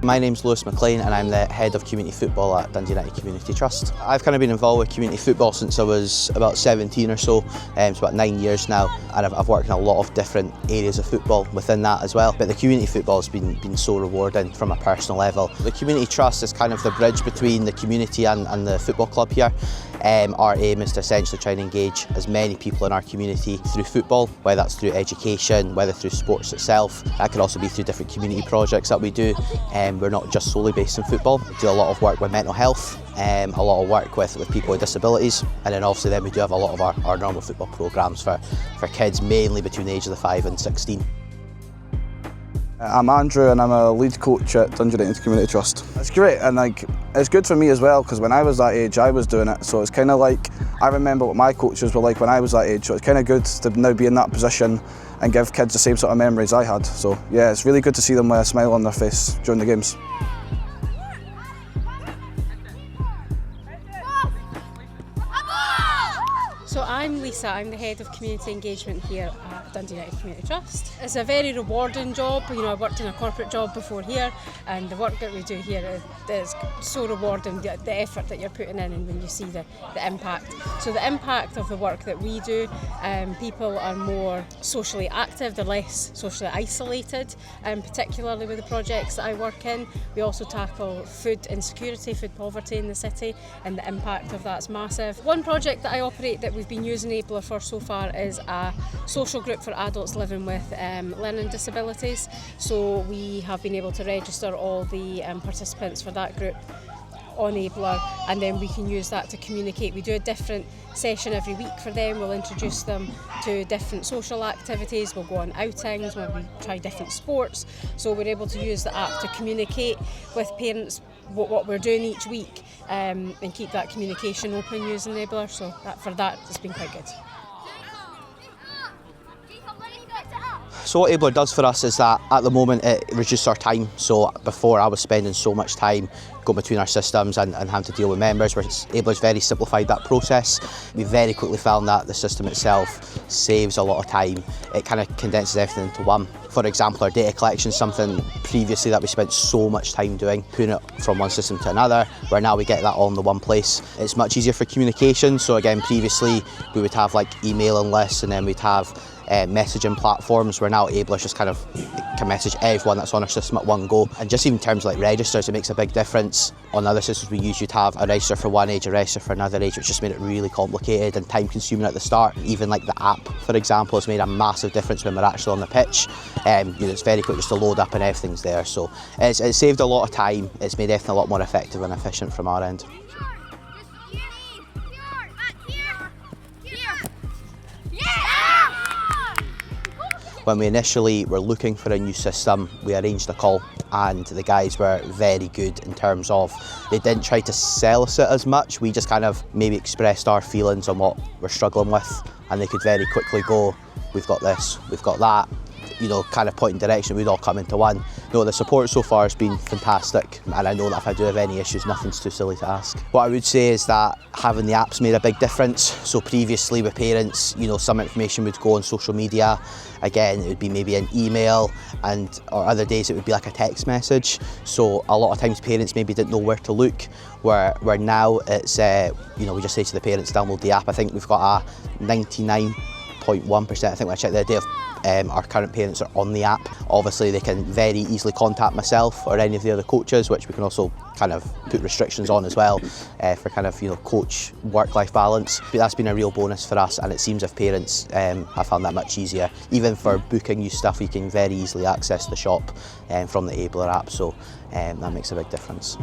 My name's Lewis McLean and I'm the head of community football at Dundee United Community Trust. I've kind of been involved with community football since I was about 17 or so, it's about 9 years now, and I've worked in a lot of different areas of football within that as well. But the community football has been so rewarding from a personal level. The Community Trust is kind of the bridge between the community and the football club here. Our aim is to essentially try and engage as many people in our community through football, whether that's through education, whether through sports itself. That could also be through different community projects that we do. We're not just solely based in football. We do a lot of work with mental health, a lot of work with people with disabilities, and then obviously we do have a lot of our normal football programmes for kids, mainly between the ages of 5 and 16. I'm Andrew and I'm a lead coach at Dundee United Community Trust. It's great, and it's good for me as well, because when I was that age I was doing it, so it's kind of like I remember what my coaches were like when I was that age, so it's kind of good to now be in that position and give kids the same sort of memories I had. So yeah, it's really good to see them with a smile on their face during the games. So I'm Lisa, I'm the Head of Community Engagement here at Dundee United Community Trust. It's a very rewarding job. I worked in a corporate job before here, and the work that we do here is so rewarding, the effort that you're putting in and when you see the impact. So the impact of the work that we do, people are more socially active, they're less socially isolated, particularly with the projects that I work in. We also tackle food insecurity, food poverty in the city, and the impact of that's massive. One project that I operate that we've been using Enabler for so far is a social group for adults living with learning disabilities. So we have been able to register all the participants for that group on Enabler, and then we can use that to communicate. We do a different session every week for them. We'll introduce them to different social activities, we'll go on outings, maybe try different sports. So we're able to use the app to communicate with parents what we're doing each week, and keep that communication open using Enabler. So for that it's been quite good. So what Enabler does for us is that at the moment it reduces our time. So before I was spending so much time going between our systems and having to deal with members, whereas Enabler's very simplified that process. We very quickly found that the system itself saves a lot of time. It kind of condenses everything into one. For example, our data collection is something previously that we spent so much time doing, putting it from one system to another, where now we get that all in the one place. It's much easier for communication. So again, previously we would have emailing lists, and then we'd have messaging platforms, where now Enabler just can message everyone that's on our system at one go. And just even in terms of registers, it makes a big difference. On other systems we use, you'd have a register for one age, a register for another age, which just made it really complicated and time consuming at the start. Even the app, for example, has made a massive difference when we're actually on the pitch. It's very quick just to load up and everything's there. So it's saved a lot of time, it's made everything a lot more effective and efficient from our end. When we initially were looking for a new system, we arranged a call, and the guys were very good in terms of they didn't try to sell us it as much. We just kind of maybe expressed our feelings on what we're struggling with, and they could very quickly go, we've got this, we've got that, kind of point in direction. We'd all come into one. The support so far has been fantastic, and I know that if I do have any issues, nothing's too silly to ask. What I would say is that having the apps made a big difference. So previously with parents, some information would go on social media. Again, it would be maybe an email, or other days it would be a text message. So a lot of times parents maybe didn't know where to look, where now it's, we just say to the parents, download the app. I think we've got a 99.1%, I think when I checked the other day, of our current parents are on the app. Obviously they can very easily contact myself or any of the other coaches, which we can also kind of put restrictions on as well, for coach work-life balance. But that's been a real bonus for us, and it seems if parents have found that much easier. Even for booking new stuff, you can very easily access the shop from the Enabler app, so that makes a big difference.